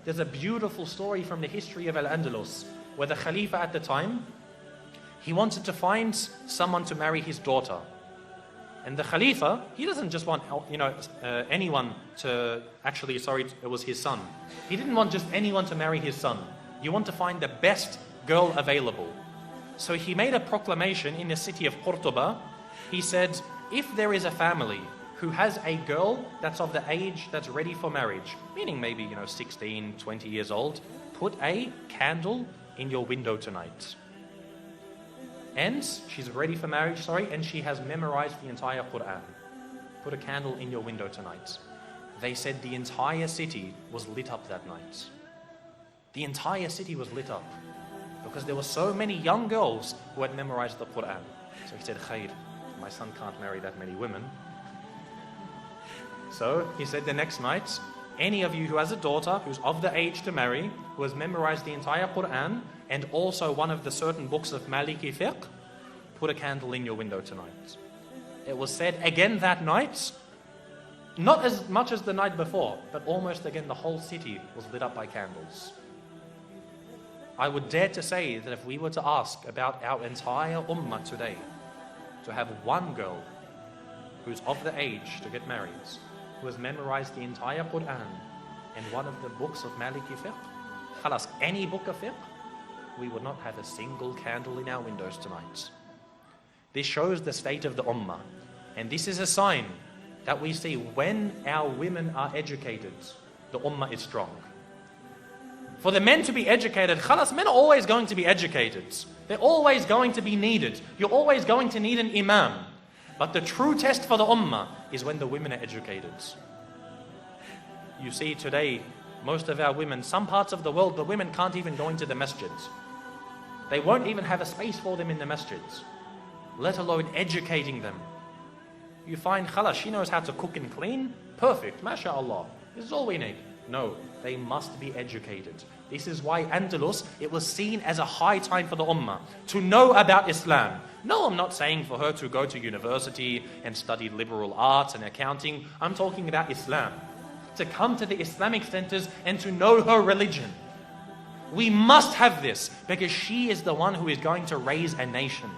There's a beautiful story from the history of Al-Andalus, where the Khalifa at the time, he wanted to find someone to marry his daughter. And the Khalifa, he doesn't just want, anyone to, it was his son. He didn't want just anyone to marry his son. You want to find the best girl available. So he made a proclamation in the city of Cordoba. He said, if there is a family who has a girl that's of the age that's ready for marriage, meaning maybe 16, 20 years old, put a candle in your window tonight. And she's ready for marriage, and she has memorized the entire Quran. Put a candle in your window tonight. They said the entire city was lit up that night. The entire city was lit up because there were so many young girls who had memorized the Quran. So he said, Khair, my son can't marry that many women. So he said the next night, any of you who has a daughter who's of the age to marry, who has memorized the entire Quran and also one of the certain books of Maliki fiqh, put a candle in your window tonight. It was said again that night, not as much as the night before, but almost again the whole city was lit up by candles. I would dare to say that if we were to ask about our entire ummah today, to have one girl who's of the age to get married, who has memorized the entire Quran and one of the books of Maliki fiqh, khalas, any book of fiqh, we would not have a single candle in our windows tonight. This shows the state of the ummah. And this is a sign that we see when our women are educated, the ummah is strong. For the men to be educated, khalas, men are always going to be educated. They're always going to be needed. You're always going to need an imam. But the true test for the ummah is when the women are educated. You see today, most of our women, some parts of the world, the women can't even go into the masjids. They won't even have a space for them in the masjids, let alone educating them. You find, khalas, she knows how to cook and clean, perfect, mashallah, this is all we need. No, they must be educated. This is why Andalus, it was seen as a high time for the ummah to know about Islam. No, I'm not saying for her to go to university and study liberal arts and accounting. I'm talking about Islam. To come to the Islamic centers and to know her religion. We must have this because she is the one who is going to raise a nation.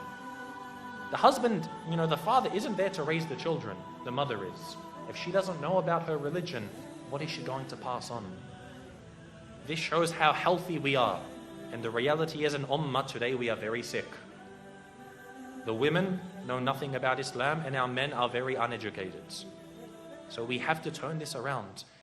The husband, the father isn't there to raise the children. The mother is. If she doesn't know about her religion, what is she going to pass on? This shows how healthy we are. And the reality is, in ummah today, we are very sick. The women know nothing about Islam and our men are very uneducated. So we have to turn this around.